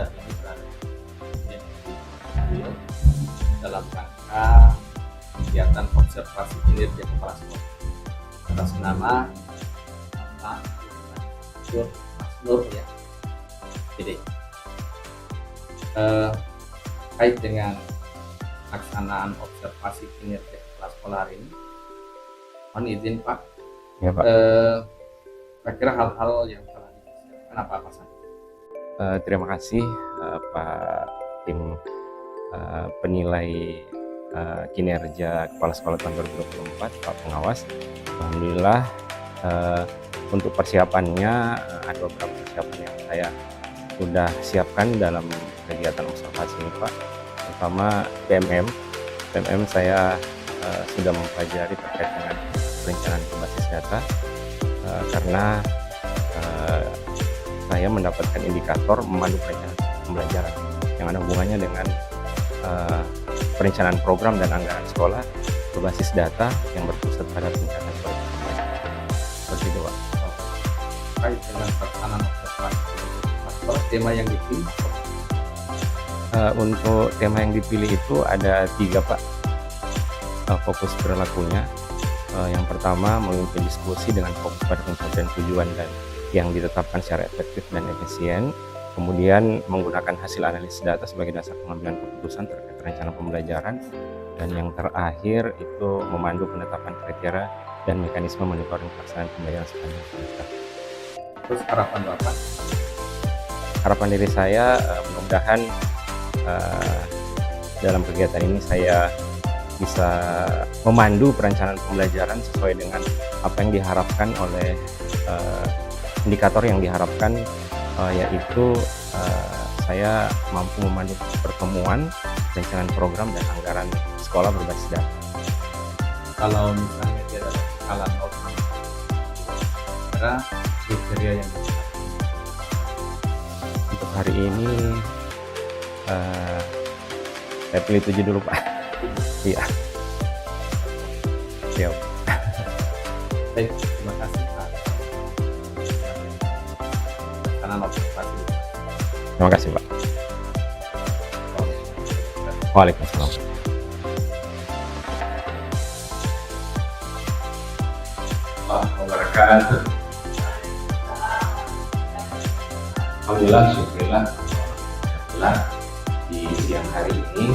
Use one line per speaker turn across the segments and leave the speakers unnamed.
saat ini berada di Studio dalam rangka kegiatan observasi kinerja kepala sekolah atas nama Pak Mas Nur ya. Jadi terkait dengan pelaksanaan observasi kinerja kepala sekolah hari ini, mohon izin Pak.
Ya Pak.
Kira-kira hal-hal yang telah disiapkan apa saja?
Terima kasih Pak tim penilai kinerja kepala sekolah tahun 2024, Pak Pengawas. Alhamdulillah untuk persiapannya ada beberapa persiapan yang saya sudah siapkan dalam kegiatan observasi ini Pak. Pertama PMM saya sudah mempelajari terkait dengan perencanaan berbasis data karena saya mendapatkan indikator memandu perencanaan pembelajaran yang ada hubungannya dengan perencanaan program dan anggaran sekolah berbasis data yang berpusat pada perencanaan program. Seperti itu Pak.
Terkait dengan pelaksanaan observasi tema yang dipilih,
untuk tema yang dipilih itu ada 3 Pak. Fokus perilakunya, yang pertama memimpin diskusi dengan fokus pada pencapaian tujuan dan yang ditetapkan secara efektif dan efisien, kemudian menggunakan hasil analisis data sebagai dasar pengambilan keputusan terkait rencana pembelajaran, dan yang terakhir itu memandu penetapan kriteria dan mekanisme monitoring pelaksanaan pembelajaran sepanjang semester.
terus harapan Bapak?
Harapan diri saya mudah-mudahan dalam kegiatan ini saya bisa memandu perencanaan pembelajaran sesuai dengan apa yang diharapkan oleh indikator yang diharapkan, yaitu saya mampu memandu pertemuan perencanaan program dan anggaran sekolah berbasis data.
Kalau misalnya dia dalam skala 0 sampai 10, kira kriteria yang ditetapkan
Untuk hari ini saya pilih 7 dulu Pak. Iya. Siap.
baik, terima kasih Pak. Karena observasi.
Terima kasih Pak. Waalaikumsalam.
Wabarakatuh. Alhamdulillah, syukurillah, alhamdulillah di siang hari ini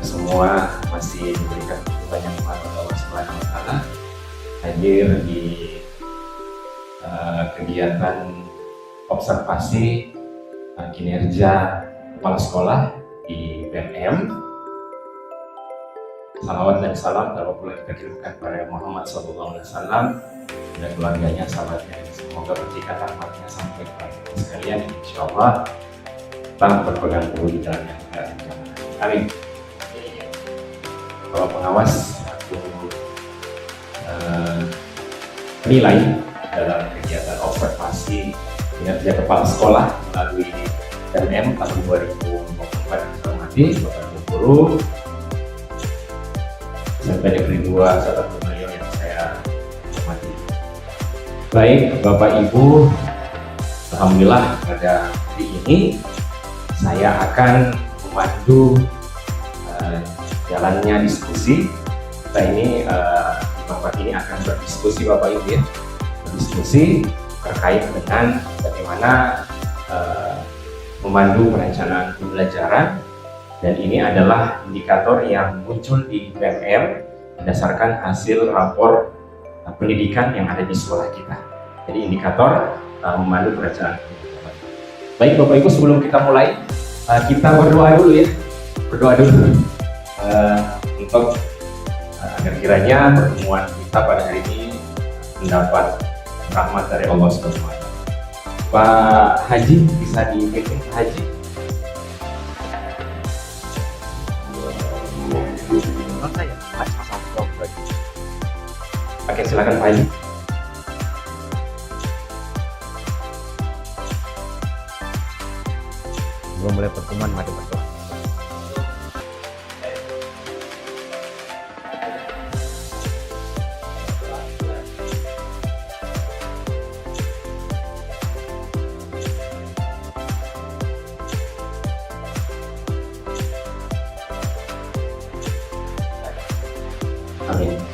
semua masih diberikan banyak nikmat Allah Subhanahu wa Ta'ala hadir di kegiatan observasi kinerja kepala sekolah di PMM. Salawat dan salam terlalu kita kirimkan kepada Muhammad SAW dan keluarganya, sahabatnya, semoga berkat rahmatnya sampai kepada kita sekalian, insya Allah kita berpegang teguh di jalan yang kita rencanakan. Amin. Kalau pengawas aku nilai dalam kegiatan observasi kinerja kepala sekolah melalui PMM tahun 2024 yang saya hormati Bapak Ibu Guru, sampai negeri 2 serta beliau yang saya hormati. Baik Bapak Ibu, alhamdulillah pada hari ini saya akan memandu jalannya diskusi. Kita ini di tempat ini akan berdiskusi Bapak Ibu ya, berdiskusi terkait dengan bagaimana memandu perencanaan pembelajaran, dan ini adalah indikator yang muncul di PMM berdasarkan hasil rapor pendidikan yang ada di sekolah kita. Jadi indikator memandu perencanaan pembelajaran. Baik Bapak Ibu, sebelum kita mulai kita berdoa dulu ya, berdoa dulu untuk agar kiranya pertemuan kita pada hari ini mendapat rahmat dari Allah Subhanahu wa Ta'ala. Pak Haji, bisa dipimpin Pak Haji? Oke, silakan Pak Haji.
Belum mulai pertemuan, mari berdoa.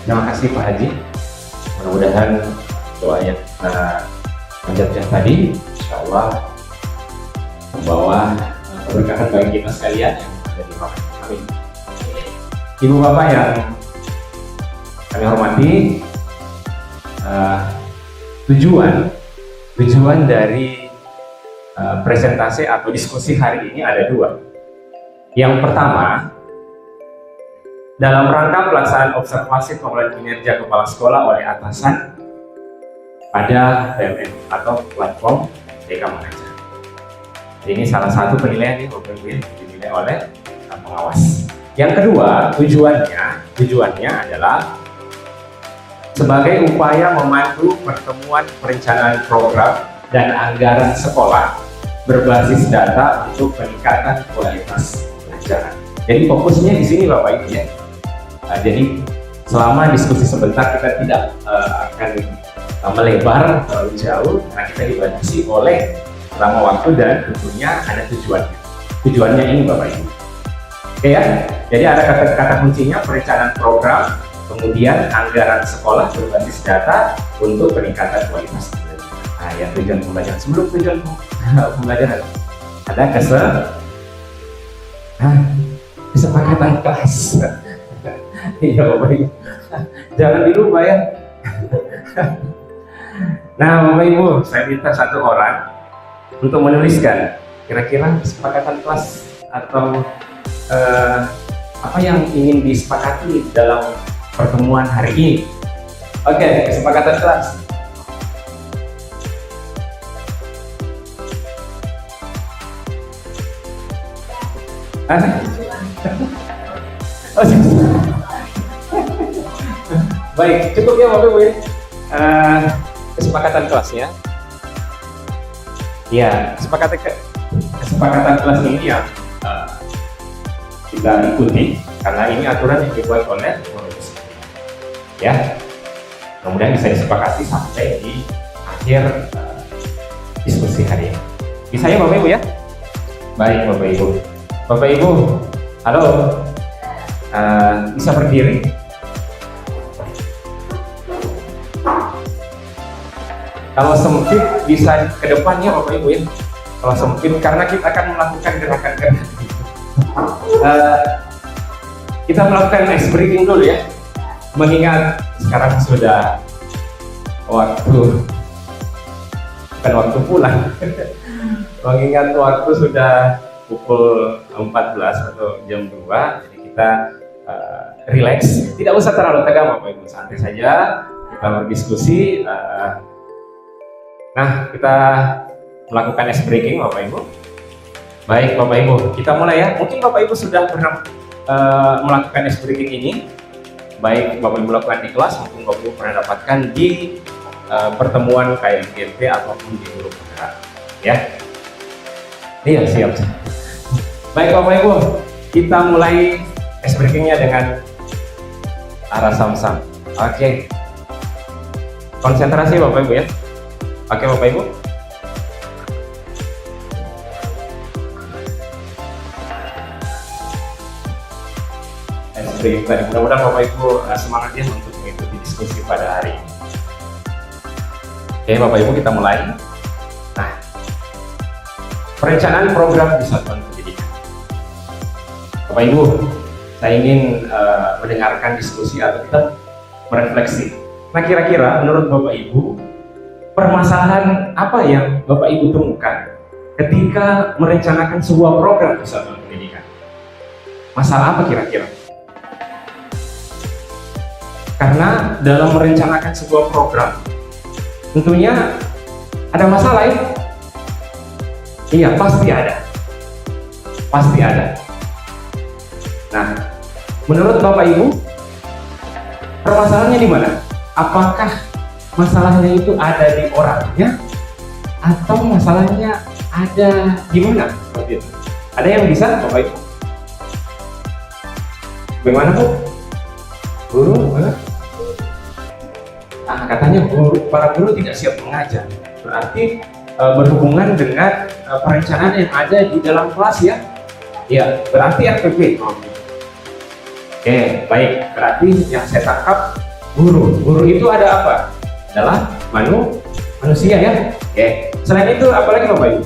Terima kasih Pak Haji. Mudah-mudahan doa yang kita panjatkan tadi, insya Allah membawa keberkahan bagi kita sekalian yang ada di rumah. Amin. Ibu Bapak yang kami hormati, tujuan dari presentasi atau diskusi hari ini ada dua. Yang pertama, dalam rangka pelaksanaan observasi pengelolaan kinerja kepala sekolah oleh atasan pada PMM atau platform TK Mengajar. Ini salah satu penilaian yang dinilai oleh pengawas. Yang kedua, tujuannya adalah sebagai upaya memandu pertemuan perencanaan program dan anggaran sekolah berbasis data untuk peningkatan kualitas pelajaran. Jadi fokusnya di sini Bapak Ibu ya. Jadi selama diskusi sebentar kita tidak akan melebar terlalu jauh karena kita dibatasi oleh lama waktu dan tentunya ada tujuannya. Tujuannya ini Bapak Ibu. Oke ya. Jadi ada kata kuncinya perencanaan program, kemudian anggaran sekolah berbasis data untuk peningkatan kualitas pelajaran. Nah, yang tujuan pembelajaran sebelum tujuan pembelajaran ada kesepakatan kelas. Iya Bapak Ibu, jangan dilupa ya. Nah Bapak Ibu, saya minta satu orang untuk menuliskan kira-kira kesepakatan kelas atau apa yang ingin disepakati dalam pertemuan hari ini. Oke, kesepakatan kelas. Baik, cukup ya Bapak Ibu ya. Kesepakatan kelasnya. Ya, kesepakatan kelas ini ya kita ikuti karena ini aturan yang dibuat oleh pengurus. Ya, kemudian bisa disepakati sampai di akhir diskusi hari ini. Bisa ya Bapak Ibu ya? Baik Bapak Ibu. Bapak Ibu, halo. Bisa berdiri? Kalau sempit bisa ke depannya Bapak Ibu ya. Kalau sempit karena kita akan melakukan gerakan-gerakan. Kita melakukan ice breaking dulu ya. Mengingat sekarang sudah bukan waktu pulang. Mengingat waktu sudah pukul 14 atau jam 2, jadi kita relax, tidak usah terlalu tegang Bapak Ibu, santai saja kita berdiskusi. Nah, kita melakukan ice breaking Bapak Ibu. Baik Bapak Ibu, kita mulai ya. Mungkin Bapak Ibu sudah pernah melakukan ice breaking ini, baik Bapak Ibu lakukan di kelas maupun Bapak Ibu pernah dapatkan di pertemuan KMGP ataupun di grup ya. Iya siap. Baik Bapak Ibu, kita mulai ice breakingnya dengan arah sam-sam. Oke. Konsentrasi Bapak Ibu ya. Oke Bapak Ibu. Ice breaking tadi. Mudah-mudahan Bapak Ibu semangat ya untuk mengikuti diskusi pada hari ini. Oke Bapak Ibu, kita mulai. Nah, perencanaan program di satuan pendidikan. Bapak Ibu, saya ingin mendengarkan diskusi atau kita merefleksi. Nah, kira-kira menurut Bapak Ibu, permasalahan apa yang Bapak Ibu temukan ketika merencanakan sebuah program di satuan pendidikan? Masalah apa kira-kira? Karena dalam merencanakan sebuah program, tentunya ada masalah ya? Iya, pasti ada. Pasti ada. Nah, menurut Bapak Ibu, permasalahannya di mana? Apakah masalahnya itu ada di orangnya atau masalahnya ada di mana? Seperti itu. Ada yang bisa Bapak Ibu? Bagaimana Bu? Guru? Katanya para guru tidak siap mengajar. Berarti berhubungan dengan perencanaan yang ada di dalam kelas ya? Ya, berarti RPP. Oke, baik. Berarti yang saya tangkap Guru. Guru itu ada apa? Adalah manusia ya. Oke. Selain itu apa lagi Bapak Ibu?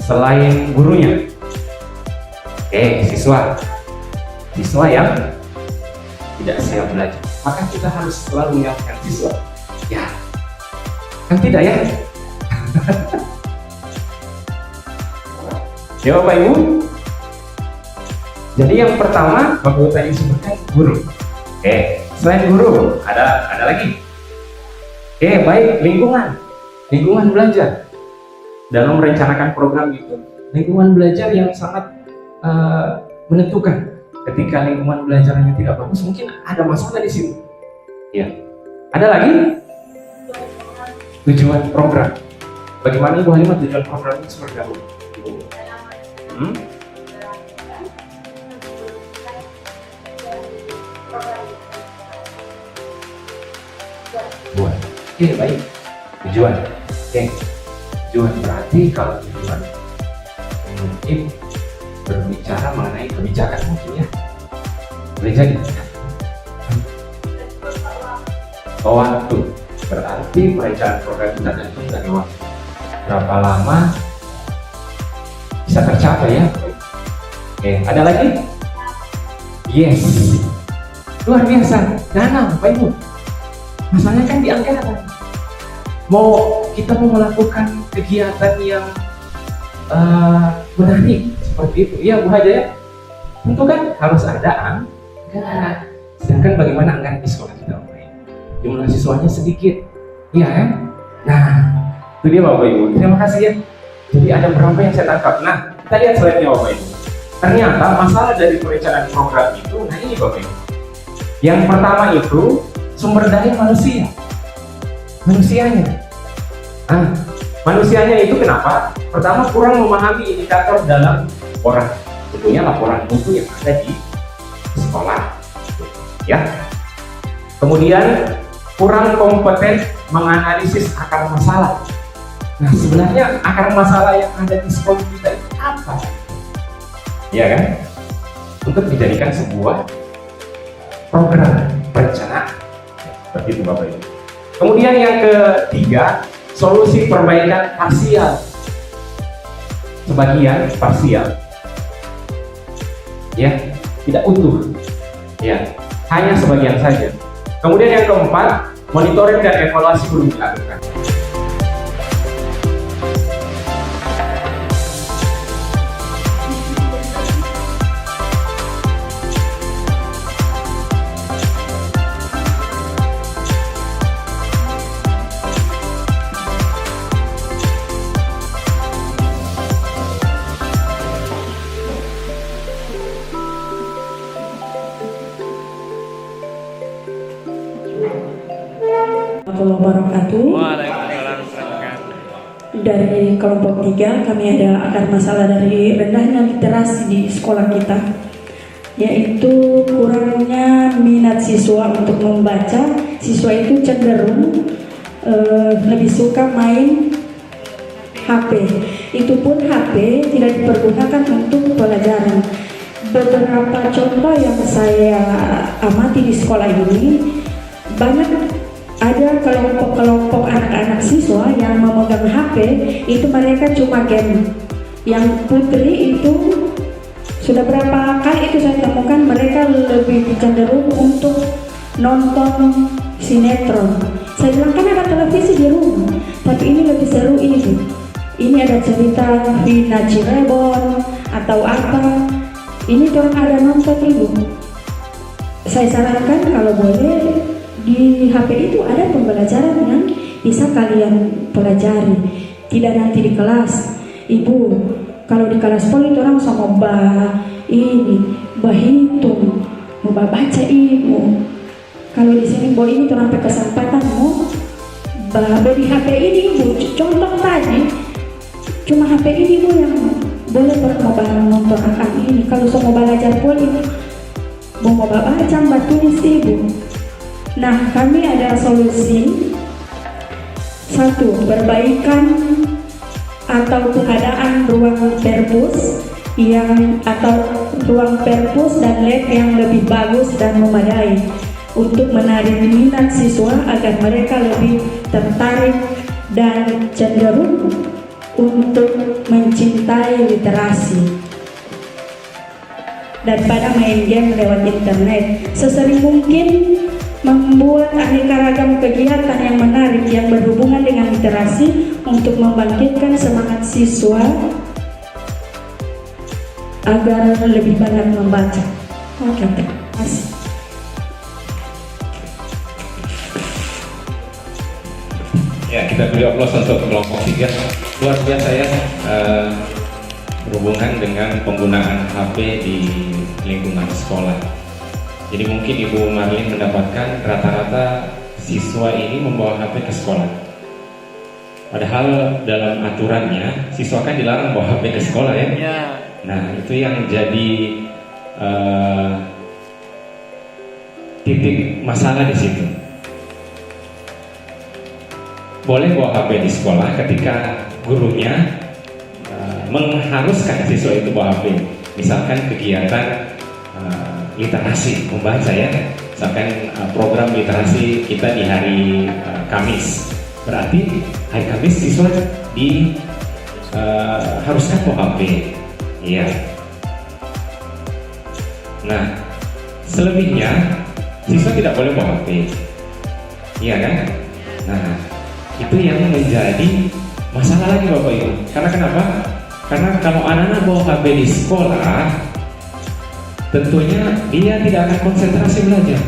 Selain gurunya. Oke, siswa. Siswa yang tidak siap belajar. Maka kita harus selalu mengingatkan siswa. Ya. Kan tidak ya? Ya Bapak Ibu. Jadi yang pertama Bapak Ibu tadi sebutkan guru. Oke, selain guru ada lagi. Oke, baik, lingkungan belajar. Dalam merencanakan program itu, lingkungan belajar yang sangat menentukan. Ketika lingkungan belajarnya tidak bagus, mungkin ada masalah di situ. Ya, ada lagi tujuan program. Bagaimana Ibu Halimah tujuan program itu seperti apa? Buat. Oke, baik. Tujuan. Oke. Tujuan berarti kalau tujuan mungkin berbicara mengenai kebijakan mungkin ya. Boleh jadi. Waktu. Berarti perencanaan program kita tergantung dari waktu. Berapa lama bisa tercapai ya? Oke, ada lagi? Yes. Luar biasa. Dana, Bapak Ibu. Masalahnya kan di anggaran. Kita mau melakukan kegiatan yang menarik seperti itu. Iya Bu Haja ya. Tentu kan harus ada anggaran. Sedangkan bagaimana anggaran di sekolah kita Bapak Ibu? Jumlah siswanya sedikit. Iya kan? Nah, itu dia Bapak Ibu. Terima kasih ya. Jadi ada berapa yang saya tangkap. Nah, kita lihat slide-nya Bapak Ibu. Ternyata masalah dari perencanaan program itu, nah ini Bapak Ibu. Yang pertama itu sumber daya manusianya. Manusianya itu kenapa? Pertama, kurang memahami indikator dalam laporan. Tentunya laporan mutu yang ada di sekolah, ya. Kemudian kurang kompeten menganalisis akar masalah. Nah, sebenarnya akar masalah yang ada di sekolah kita itu apa? Ya kan? Untuk dijadikan sebuah program perencanaan. Seperti itu Bapak Ibu. Kemudian yang ketiga, solusi perbaikan parsial. Sebagian parsial. Ya, tidak utuh. Ya, hanya sebagian saja. Kemudian yang keempat, monitoring dan evaluasi belum dilakukan.
Dari kelompok 3 kami ada akar masalah dari rendahnya literasi di sekolah kita, yaitu kurangnya minat siswa untuk membaca. Siswa itu cenderung lebih suka main HP. Itu pun HP tidak dipergunakan untuk pelajaran. Beberapa contoh yang saya amati di sekolah ini, banyak ada kelompok-kelompok anak-anak siswa yang memegang HP, itu mereka cuma game. Yang putri itu sudah berapa kali itu saya temukan mereka lebih cenderung untuk nonton sinetron. Saya bilang kan ada televisi di rumah, tapi ini lebih seru ini. Ini ada cerita Vina Cirebon atau apa. Ini orang ada nonton ibu. Saya sarankan kalau boleh di HP itu ada pembelajaran yang bisa kalian pelajari, tidak nanti di kelas. Ibu, kalau di kelas poli itu orang sama hitung, mau baca ibu. Kalau di sini boy ini orang pakai kesempatan mau di HP ini ibu. Contoh tadi, cuma HP ini ibu yang boleh nonton akan ini. Kalau mau belajar poli, mau baca, tulis ibu. Nah, kami ada solusi. Satu, perbaikan atau pengadaan ruang perpus atau ruang perpus dan lab yang lebih bagus dan memadai. untuk menarik minat siswa agar mereka lebih tertarik dan cenderung untuk mencintai literasi daripada main game lewat internet. Sesering mungkin membuat aneka ragam kegiatan yang menarik yang berhubungan dengan literasi untuk membangkitkan semangat siswa agar lebih banyak membaca. Oke, terima kasih.
Ya, kita beri aplaus untuk kelompok 3. Luar biasa ya, berhubungan dengan penggunaan HP di lingkungan sekolah. Jadi mungkin Ibu Marlin mendapatkan rata-rata siswa ini membawa HP ke sekolah. Padahal dalam aturannya siswa kan dilarang bawa HP ke sekolah ya. Nah, itu yang jadi titik masalah di situ. Boleh bawa HP di sekolah ketika gurunya mengharuskan siswa itu bawa HP. Misalkan kegiatan literasi, membaca ya. Misalkan program literasi kita di hari Kamis. Berarti hari Kamis siswa haruskan bawa HP. Iya. Nah, selebihnya siswa tidak boleh bawa HP. Iya kan? Nah, itu yang menjadi masalah lagi Bapak Ibu. Karena kenapa? Karena kalau anak-anak bawa HP di sekolah, tentunya dia tidak akan konsentrasi belajar.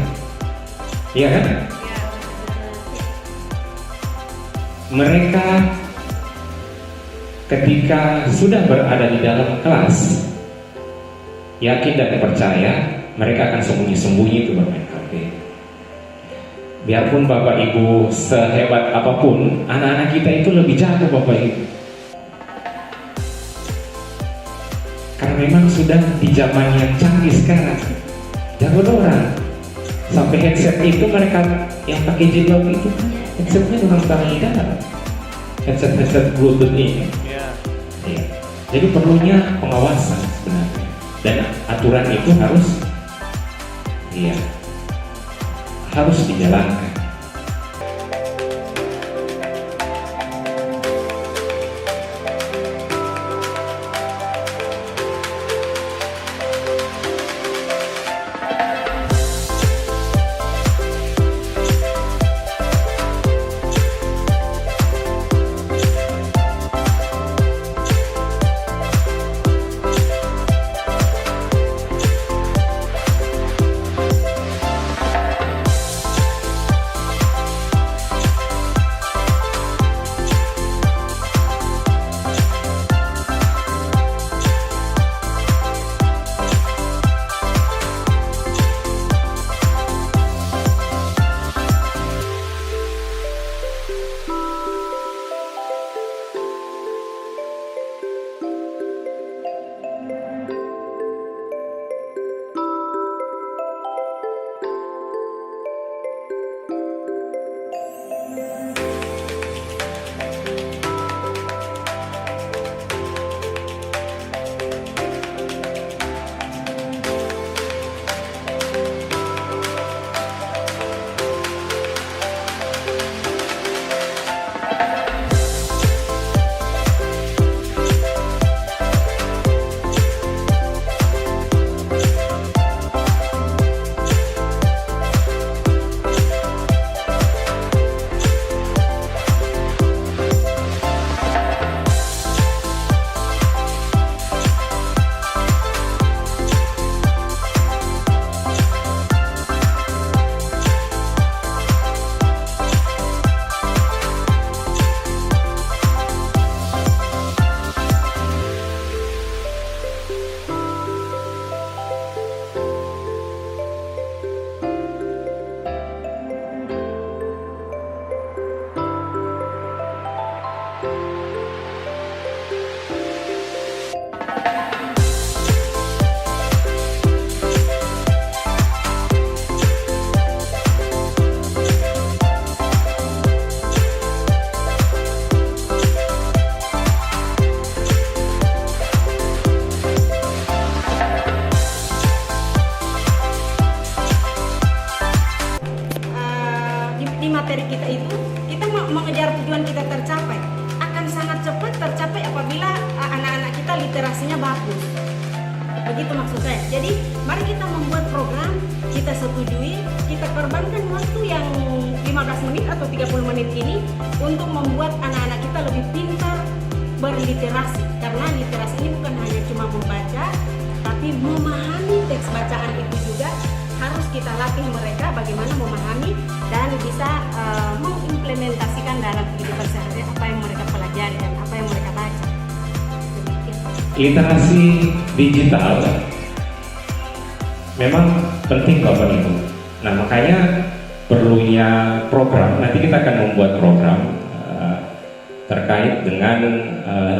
Iya kan? Mereka ketika sudah berada di dalam kelas, yakin dan percaya mereka akan sembunyi-sembunyi itu bermain HP. Biarpun Bapak Ibu sehebat apapun, anak-anak kita itu lebih jago Bapak Ibu. Karena memang sudah di zaman yang canggih sekarang, jago orang. Sampai headset itu mereka yang pakai jilbab itu, headsetnya orang taruh di dalam. Headset Bluetooth ini. Ya. Jadi perlunya pengawasan sebenarnya. Dan aturan itu harus dijalankan.
literasinya bagus. Begitu maksud saya. Jadi mari kita membuat program, kita setujui, kita korbankan waktu yang 15 menit atau 30 menit ini untuk membuat anak-anak kita lebih pintar berliterasi. Karena literasi ini bukan hanya cuma membaca, tapi memahami teks bacaan itu juga harus kita latih mereka bagaimana memahami dan bisa mengimplementasikan dalam kehidupan sehari-hari apa yang mereka pelajari dan apa yang mereka baca.
Literasi digital memang penting Bapak Ibu. Nah makanya perlunya program, nanti kita akan membuat program terkait dengan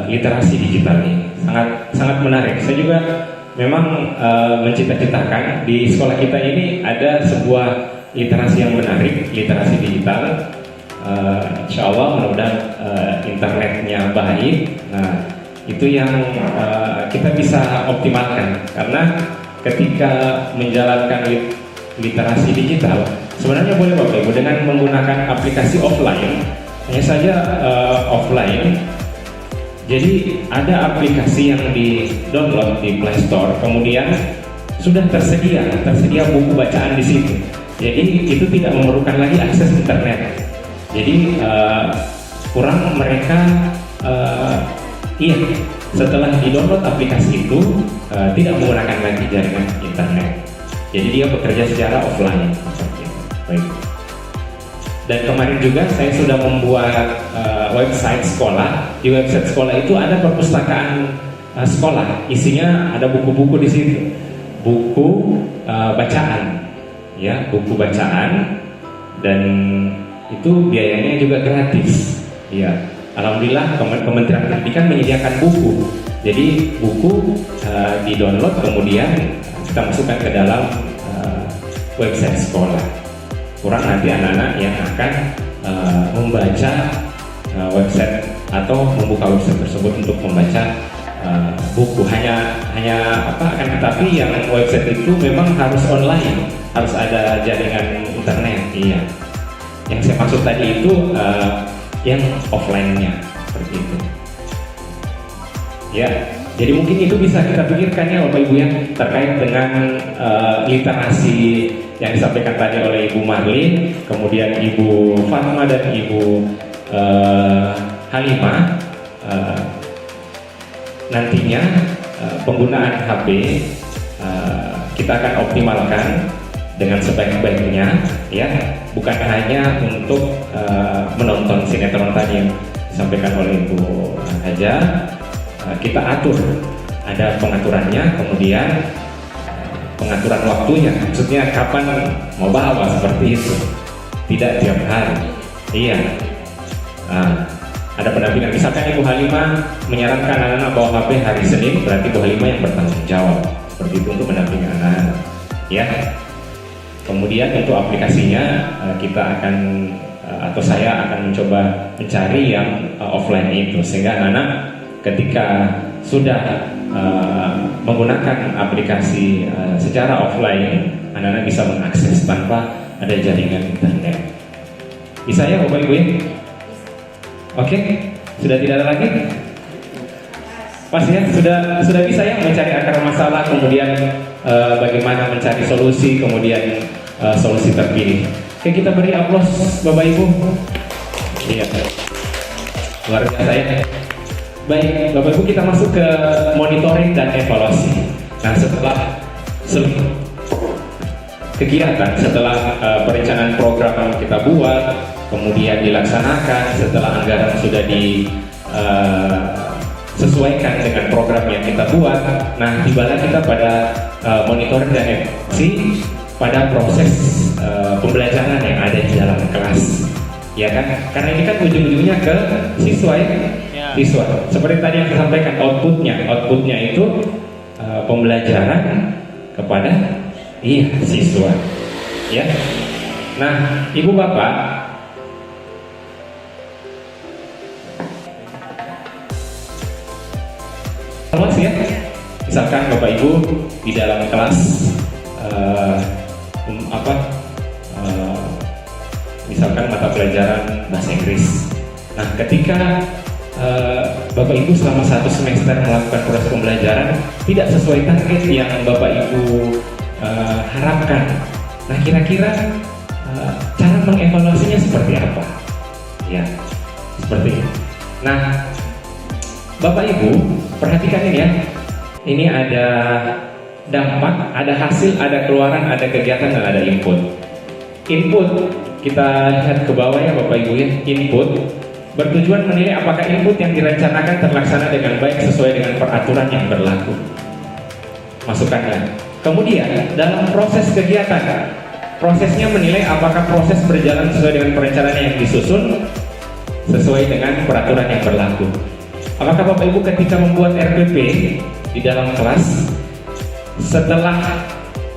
literasi digital ini. Sangat menarik. Saya juga memang mencita-citakan di sekolah kita ini ada sebuah literasi yang menarik, literasi digital. Insya Allah mudah-mudahan internetnya baik. Nah itu yang kita bisa optimalkan, karena ketika menjalankan literasi digital sebenarnya boleh Bapak Ibu dengan menggunakan aplikasi offline, hanya saja offline. Jadi ada aplikasi yang di-download di Play Store, kemudian sudah tersedia buku bacaan di situ. Jadi itu tidak memerlukan lagi akses internet. Jadi kurang mereka setelah di-download aplikasi itu tidak menggunakan lagi jaringan internet. Jadi dia bekerja secara offline. Baik. Dan kemarin juga saya sudah membuat website sekolah. Di website sekolah itu ada perpustakaan sekolah, isinya ada buku-buku di situ, buku bacaan, ya, buku bacaan, dan itu biayanya juga gratis, ya. Alhamdulillah Kementerian Pendidikan menyediakan buku. Jadi buku di-download kemudian kita masukkan ke dalam website sekolah. Kurang nanti anak-anak yang akan membaca website atau membuka website tersebut untuk membaca buku. Hanya akan tetapi yang website itu memang harus online, harus ada jaringan internet. Iya. Yang saya maksud tadi itu yang offline-nya seperti itu. Ya, jadi mungkin itu bisa kita pikirkan ya Bapak Ibu yang terkait dengan literasi yang disampaikan tadi oleh Ibu Marlin, kemudian Ibu Fatma dan Ibu Halimah. Nantinya penggunaan HP kita akan optimalkan dengan sebaik-baiknya, ya, bukan hanya untuk menonton sinetron tadi yang disampaikan oleh Ibu Haja. Kita atur, ada pengaturannya, kemudian pengaturan waktunya, maksudnya kapan mau bawa seperti itu, tidak tiap hari. Iya. Ada pendampingan, misalkan Ibu Halimah menyarankan anak-anak bawa HP hari Senin, berarti Ibu Halimah yang bertanggung jawab seperti itu untuk mendampingi anak-anak, ya. Kemudian untuk aplikasinya kita akan atau saya akan mencoba mencari yang offline itu, sehingga anak-anak ketika sudah menggunakan aplikasi secara offline, anak-anak bisa mengakses tanpa ada jaringan internet. Bisa ya Bapak Ibu ya? Oke, sudah tidak ada lagi? Pas ya, sudah bisa ya mencari akar masalah, kemudian bagaimana mencari solusi, kemudian solusi terpilih. Oke, kita beri aplaus Bapak Ibu. Iya, luar biasa ya. Baik, Bapak Ibu, kita masuk ke monitoring dan evaluasi. Nah, setelah kegiatan, setelah perencanaan program yang kita buat, kemudian dilaksanakan, setelah anggaran sudah disesuaikan dengan program yang kita buat, nah tibalah kita pada monitoring dan evaluasi pada proses pembelajaran yang ada di dalam kelas, ya kan? Karena ini kan ujung-ujungnya ke siswa ya. Siswa. Seperti tadi yang saya sampaikan, outputnya itu pembelajaran kepada siswa, ya. Nah, Ibu Bapak, kelas ya, misalkan Bapak Ibu di dalam kelas misalkan mata pelajaran bahasa Inggris. Nah, ketika Bapak Ibu selama 1 semester melakukan proses pembelajaran tidak sesuai target yang Bapak Ibu harapkan. Nah, kira-kira cara mengevaluasinya seperti apa? Ya, seperti ini. Nah, Bapak Ibu perhatikan ini ya. Ini ada dampak, ada hasil, ada keluaran, ada kegiatan, dan ada input. Input, kita lihat ke bawah ya Bapak Ibu ya. Input bertujuan menilai apakah input yang direncanakan terlaksana dengan baik sesuai dengan peraturan yang berlaku. Masukannya. Kemudian dalam proses kegiatan, prosesnya menilai apakah proses berjalan sesuai dengan perencanaan yang disusun sesuai dengan peraturan yang berlaku. Apakah Bapak Ibu ketika membuat RPP di dalam kelas, setelah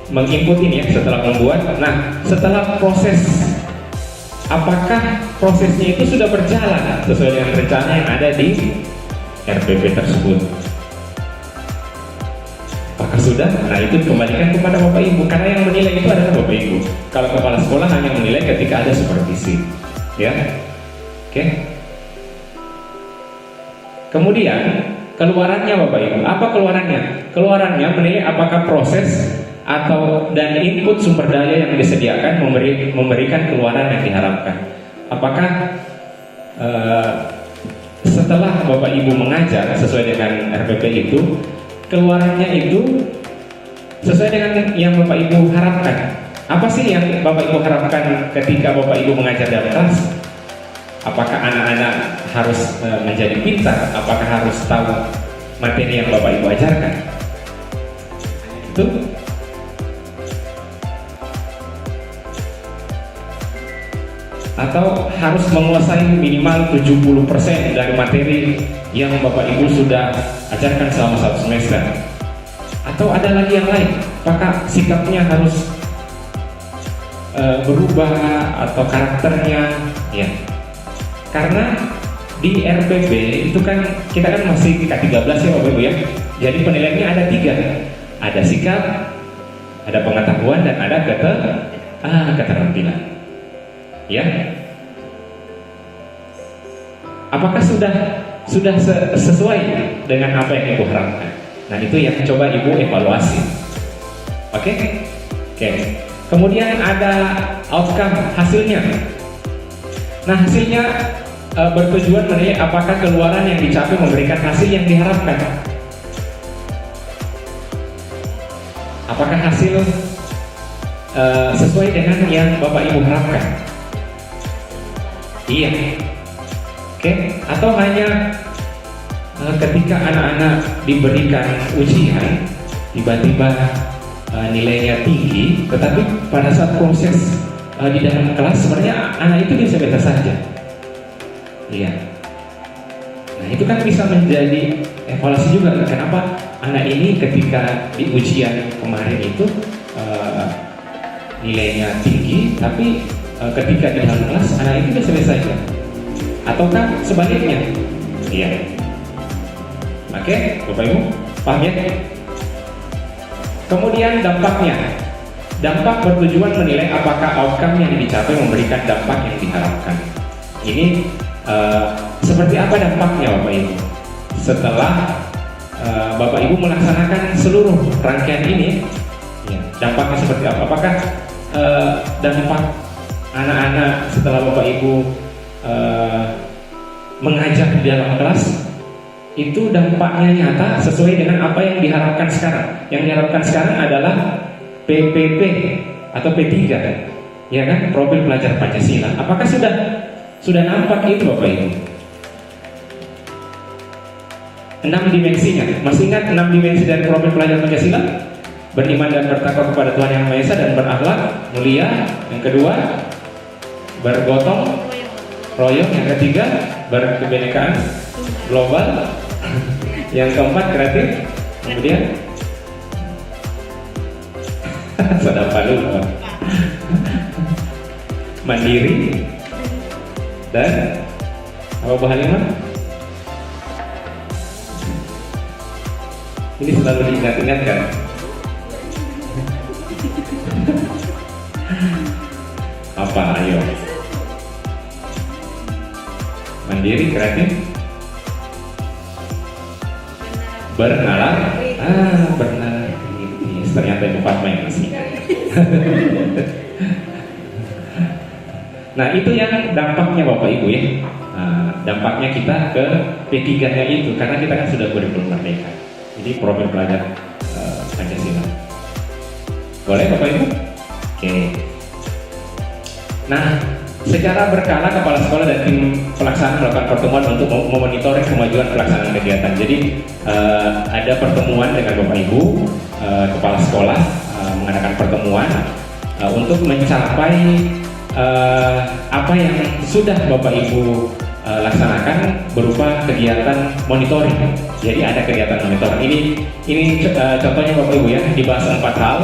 menginput ini ya, setelah membuat, nah setelah proses, apakah prosesnya itu sudah berjalan sesuai dengan rencana yang ada di RPP tersebut? Apakah sudah? Nah, itu kembalikan kepada Bapak Ibu, karena yang menilai itu adalah Bapak Ibu. Kalau kepala sekolah hanya menilai ketika ada supervisi, ya. Oke. Kemudian keluarannya Bapak Ibu, apa keluarannya? Keluarannya menilai apakah proses atau dan input sumber daya yang disediakan memberikan keluaran yang diharapkan. Apakah setelah Bapak Ibu mengajar sesuai dengan RPP itu, keluarannya itu sesuai dengan yang Bapak Ibu harapkan? Apa sih yang Bapak Ibu harapkan ketika Bapak Ibu mengajar dalam kelas? Apakah anak-anak harus menjadi pintar? Apakah harus tahu materi yang Bapak Ibu ajarkan? Itu. Atau harus menguasai minimal 70% dari materi yang Bapak Ibu sudah ajarkan selama 1 semester? Atau ada lagi yang lain? Apakah sikapnya harus berubah atau karakternya? Ya. Karena di RPP itu kan kita kan masih K13 ya Bapak Ibu ya. Jadi penilaiannya ada 3. Ada sikap, ada pengetahuan, dan ada keterampilan. Ya. Apakah sudah sesuai dengan apa yang Ibu harapkan? Nah, itu yang coba Ibu evaluasi. Oke? Oke. Kemudian ada outcome, hasilnya. Nah, hasilnya bertujuan menilai apakah keluaran yang dicapai memberikan hasil yang diharapkan. Apakah hasil sesuai dengan yang Bapak Ibu harapkan? Iya. Oke. Atau hanya ketika anak-anak diberikan ujian, tiba-tiba nilainya tinggi, tetapi pada saat proses di dalam kelas sebenarnya anak itu biasa-biasa saja. Iya. Nah, itu kan bisa menjadi evaluasi juga. Kenapa anak ini ketika di ujian kemarin itu nilainya tinggi, tapi ketika di dalam kelas anak itu biasa-biasa saja. Ataukah sebaliknya? Iya. Oke, Bapak Ibu, paham ya? Kemudian dampaknya. Dampak bertujuan menilai apakah outcome yang dicapai memberikan dampak yang diharapkan. Ini seperti apa dampaknya Bapak Ibu? Setelah Bapak Ibu melaksanakan seluruh rangkaian ini, ya, dampaknya seperti apa? Apakah dampak anak-anak setelah Bapak Ibu mengajar di dalam kelas itu dampaknya nyata sesuai dengan apa yang diharapkan sekarang? Yang diharapkan sekarang adalah PPP atau P3, ya kan? Profil pelajar Pancasila. Apakah sudah nampak itu Bapak Ibu? 6 dimensinya. Masih ingat 6 dimensi dari profil pelajar Pancasila? Beriman dan bertakwa kepada Tuhan Yang Maha Esa dan berakhlak mulia. Yang kedua, bergotong royong. Yang ketiga, berkebinekaan global. Yang keempat, kreatif. Kemudian sudah lupa. Mandiri. Dan apa Bu Halimah? Ini selalu diingat-ingatkan. Apa? Ayo. Mandiri, kreatif, bernalar. Bernalar kritis. Ternyata Ibu Fatma yang masih. Nah, itu yang dampaknya Bapak Ibu ya. Dampaknya kita ke P3-nya itu, karena kita kan sudah kurikulum merdeka. Jadi profil pelajar Pancasila. Boleh Bapak Ibu? Oke. Nah, secara berkala kepala sekolah dan tim pelaksana melakukan pertemuan untuk memonitoring kemajuan pelaksanaan kegiatan. Jadi ada pertemuan dengan Bapak Ibu, kepala sekolah mengadakan pertemuan untuk mencapai apa yang sudah Bapak Ibu laksanakan berupa kegiatan monitoring. Jadi ada kegiatan monitoring. Ini contohnya Bapak Ibu ya, dibahas 4 hal: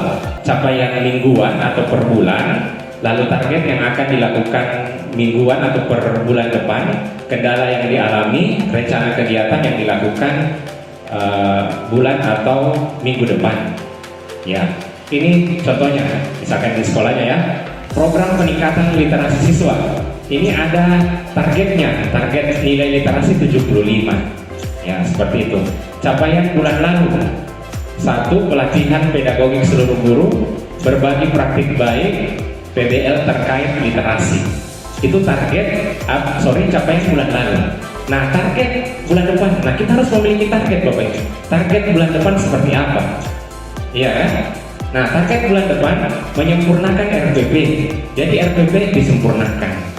capaian mingguan atau per bulan, lalu target yang akan dilakukan mingguan atau per bulan depan, kendala yang dialami, rencana kegiatan yang dilakukan bulan atau minggu depan. Ya, ini contohnya, misalkan di sekolahnya ya, program peningkatan literasi siswa. Ini ada targetnya, target nilai literasi 75. Ya, seperti itu. Capaian bulan lalu: 1. Pelatihan pedagogik seluruh guru, berbagi praktik baik, PBL terkait literasi. Itu target, capaian bulan lalu. Nah, target bulan depan. Nah, kita harus memiliki target Bapak Ibu. Target bulan depan seperti apa? Iya kan? Nah, target bulan depan menyempurnakan RPP. Jadi RPP disempurnakan.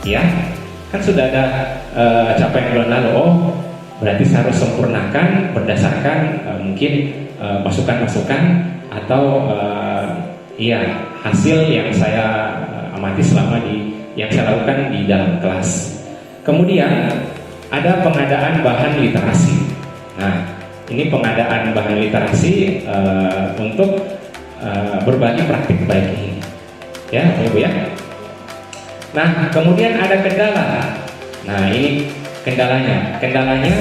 Ya, kan sudah ada capaian bulan lalu. Oh, berarti saya harus sempurnakan berdasarkan mungkin masukan-masukan atau hasil yang saya amati selama yang saya lakukan di dalam kelas. Kemudian ada pengadaan bahan literasi. Nah, ini pengadaan bahan literasi untuk berbagi praktik baik ini, ya Ibu ya. Nah, kemudian ada kendala. Nah, ini kendalanya. Kendalanya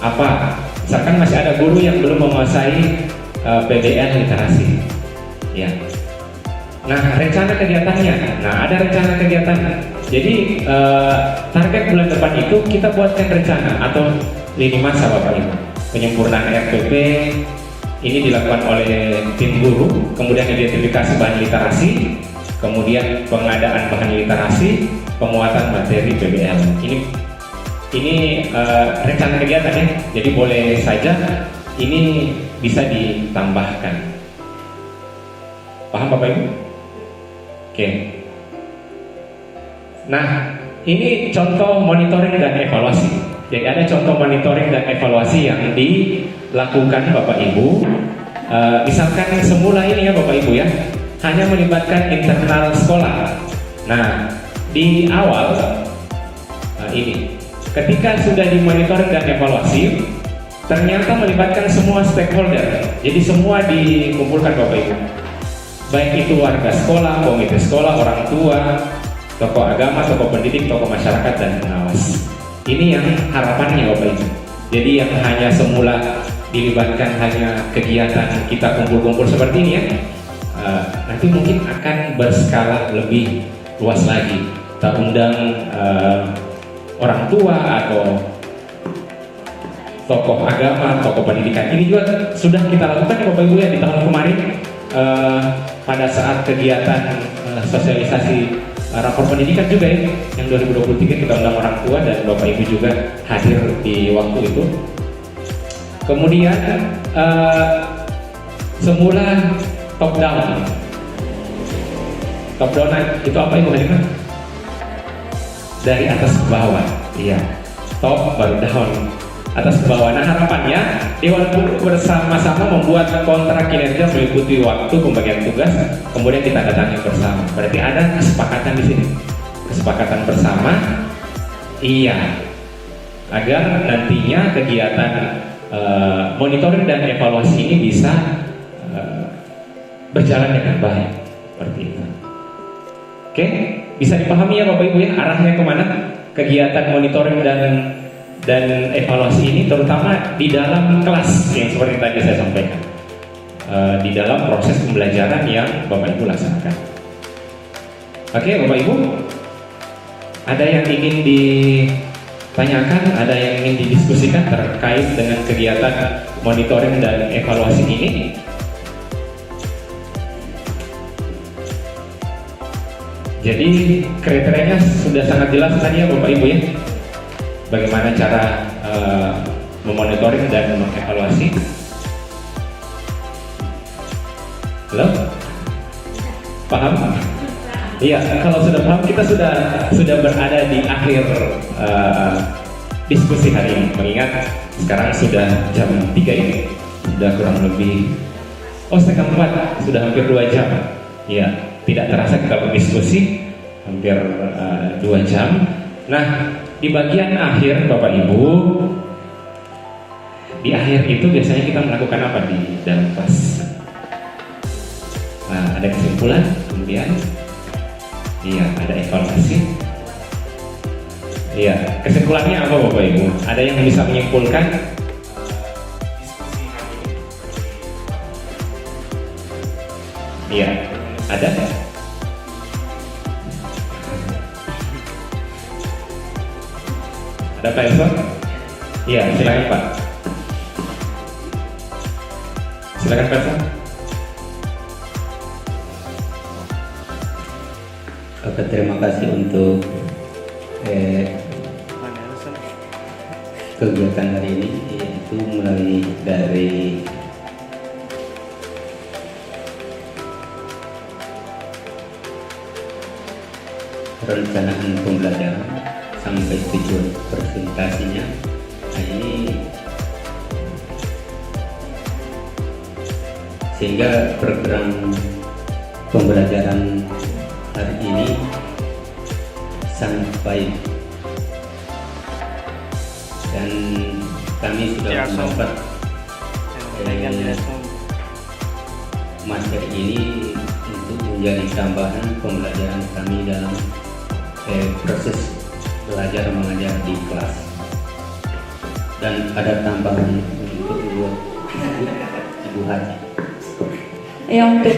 apa? Misalkan masih ada guru yang belum menguasai PBL literasi. Ya. Nah, rencana kegiatannya. Nah, ada rencana kegiatan. Jadi target bulan depan itu kita buatkan rencana atau lini masa Bapak Ibu. Penyempurnaan RPP ini dilakukan oleh tim guru, kemudian identifikasi bahan literasi, kemudian pengadaan bahan literasi, penguatan materi PBL. Ini rencana kegiatan ya. Jadi boleh saja ini bisa ditambahkan. Paham Bapak Ibu? Oke. Nah, ini contoh monitoring dan evaluasi. Jadi ada contoh monitoring dan evaluasi yang dilakukan Bapak Ibu. Misalkan semula ini ya Bapak Ibu ya, hanya melibatkan internal sekolah. Nah, di awal ini, ketika sudah dimonitoring dan evaluasi, ternyata melibatkan semua stakeholder. Jadi semua dikumpulkan Bapak Ibu. Baik itu warga sekolah, komite sekolah, orang tua, tokoh agama, tokoh pendidik, tokoh masyarakat, dan pengawas. Ini yang harapannya Bapak Ibu. Jadi yang hanya semula dilibatkan hanya kegiatan kita kumpul-kumpul seperti ini ya, nanti mungkin akan berskala lebih luas lagi. Kita undang orang tua atau tokoh agama, tokoh pendidikan. Ini juga sudah kita lakukan ya Bapak Ibu ya di tahun kemarin pada saat kegiatan sosialisasi rapor pendidikan juga ya, yang 2023 kita undang orang tua dan Bapak Ibu juga hadir di waktu itu. Kemudian semula top down. Top down itu apa Ibu Hadirkan? Dari atas ke bawah. Iya. Top baru down. Atas ke bawah. Nah, harapannya Dewan Guru bersama-sama membuat kontrak kinerja meliputi waktu, pembagian tugas, kemudian ditandatangani bersama. Berarti ada kesepakatan di sini. Kesepakatan bersama. Iya. Agar nantinya kegiatan monitoring dan evaluasi ini bisa berjalan dengan baik. Seperti itu. Oke, bisa dipahami ya Bapak Ibu ya arahnya kemana kegiatan monitoring dan evaluasi ini, terutama di dalam kelas yang seperti tadi saya sampaikan, di dalam proses pembelajaran yang Bapak Ibu laksanakan. Oke Bapak Ibu, ada yang ingin ditanyakan, ada yang ingin didiskusikan terkait dengan kegiatan monitoring dan evaluasi ini? Jadi kriterianya sudah sangat jelas tadi ya Bapak Ibu ya, bagaimana cara memonitoring dan mengevaluasi. Halo? Paham? Iya, kalau sudah paham kita sudah berada di akhir diskusi hari ini. Mengingat sekarang sudah jam 3 ini, sudah kurang lebih setengah 4, sudah hampir 2 jam. Iya, tidak terasa kalau diskusi hampir 2 jam. Nah, di bagian akhir Bapak Ibu, di akhir itu biasanya kita melakukan apa di dalam kelas? Ada kesimpulan, kemudian iya, ada evaluasi. Iya, kesimpulannya apa Bapak Ibu? Ada yang bisa menyimpulkan diskusi hari ini? Iya, ada? Ada Pak Elson? Iya, silakan Pak. Silakan Pak Elson.
Oke, terima kasih untuk kegiatan hari ini, yaitu mulai dari perencanaan pembelajaran sampai tujuan presentasinya. Nah, ini sehingga program pembelajaran hari ini sampai dan kami sudah mendapat materi ini untuk menjadi tambahan pembelajaran kami dalam proses belajar mengajar di kelas, dan ada tambahan untuk Ibu Haji.
Yang untuk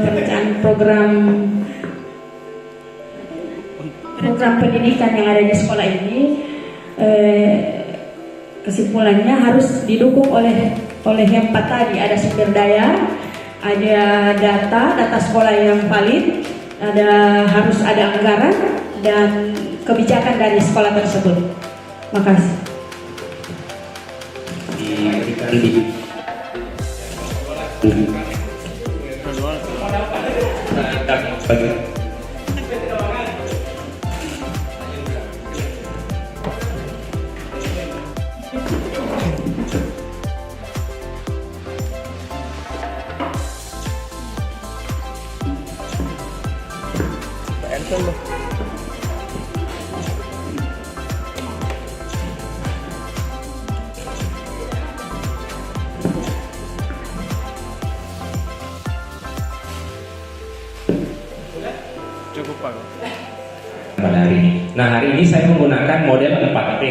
perencanaan program pendidikan yang ada di sekolah ini, kesimpulannya harus didukung oleh yang 4 tadi. Ada sumber daya, ada data sekolah yang valid, harus ada anggaran dan kebijakan dari sekolah tersebut. Makasih.
Diberikan di
pada hari ini. Nah, hari ini saya menggunakan model 4P.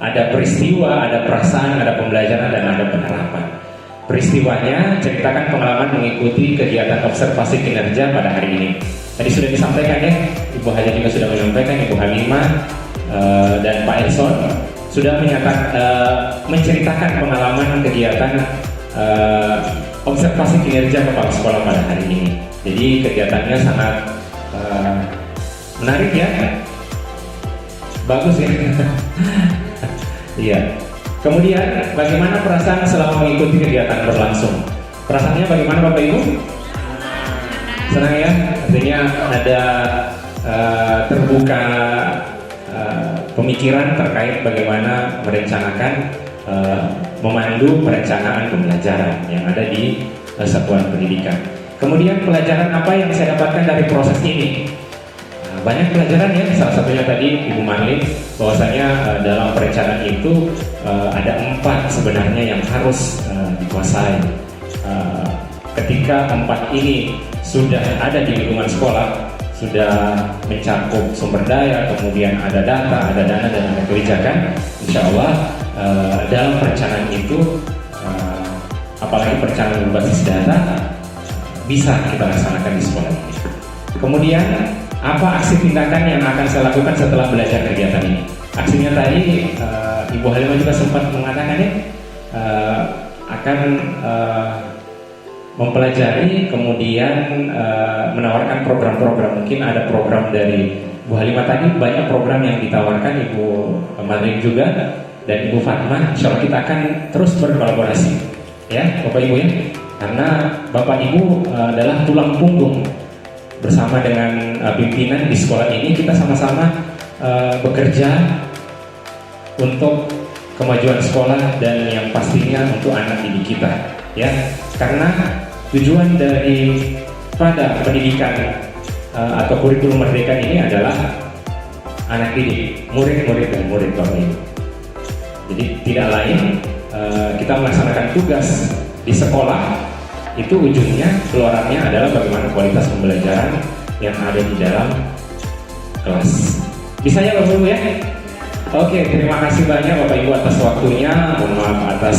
Ada peristiwa, ada perasaan, ada pembelajaran, dan ada penerapan. Peristiwanya ceritakan pengalaman mengikuti kegiatan observasi kinerja pada hari ini. Tadi sudah disampaikan ya, Ibu Haja juga sudah menyampaikan, Ibu Halimah dan Pak Elson sudah menceritakan pengalaman kegiatan observasi kinerja kepala sekolah pada hari ini. Jadi kegiatannya sangat menarik ya, bagus ya. Iya. Kemudian bagaimana perasaan selama mengikuti kegiatan berlangsung? Perasaannya bagaimana Bapak Ibu? Senang ya, artinya ada terbuka pemikiran terkait bagaimana merencanakan memandu perencanaan pembelajaran yang ada di satuan pendidikan. Kemudian pelajaran apa yang saya dapatkan dari proses ini? Banyak pelajaran ya, salah satunya tadi Ibu Marlin bahwasanya dalam perencanaan itu ada 4 sebenarnya yang harus dikuasai. Ketika 4 ini sudah ada di lingkungan sekolah, sudah mencakup sumber daya, kemudian ada data, ada dana, dan ada kebijakan, insya Allah dalam perencanaan itu, apalagi perencanaan berbasis data, bisa kita laksanakan di sekolah ini. Kemudian apa aksi tindakan yang akan saya lakukan setelah belajar kegiatan ini? Aksinya tadi Ibu Halimah juga sempat mengatakan ya, akan mempelajari, kemudian menawarkan program-program. Mungkin ada program dari Bu Halimah tadi, banyak program yang ditawarkan, Ibu Madrin juga, dan Ibu Fatma. Insya Allah kita akan terus berkolaborasi, ya Bapak Ibu ya, karena Bapak Ibu adalah tulang punggung. Bersama dengan pimpinan di sekolah ini, kita sama-sama bekerja untuk kemajuan sekolah dan yang pastinya untuk anak didik kita, ya. Karena tujuan dari pada pendidikan atau kurikulum merdeka ini adalah anak didik, murid-murid dan murid Bapak Ibu. Jadi tidak lain, kita melaksanakan tugas di sekolah, itu ujungnya, keluarannya adalah bagaimana kualitas pembelajaran yang ada di dalam kelas. Bisa ya Bapak Ibu ya? Oke, terima kasih banyak Bapak Ibu atas waktunya. Mohon maaf atas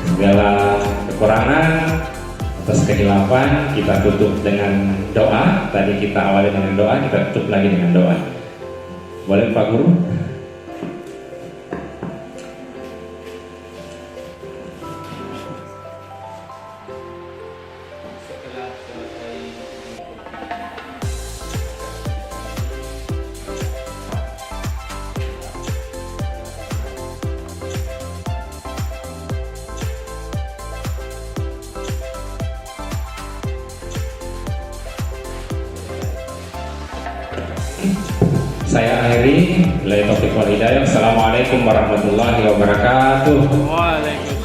segala kekurangan, atas kehilapan. Kita tutup dengan doa. Tadi kita awali dengan doa, kita tutup lagi dengan doa. Boleh Pak Guru? Saya akhiri. Billahi taufiq wal hidayah. Assalamualaikum warahmatullahi wabarakatuh.
Waalaikumsalam.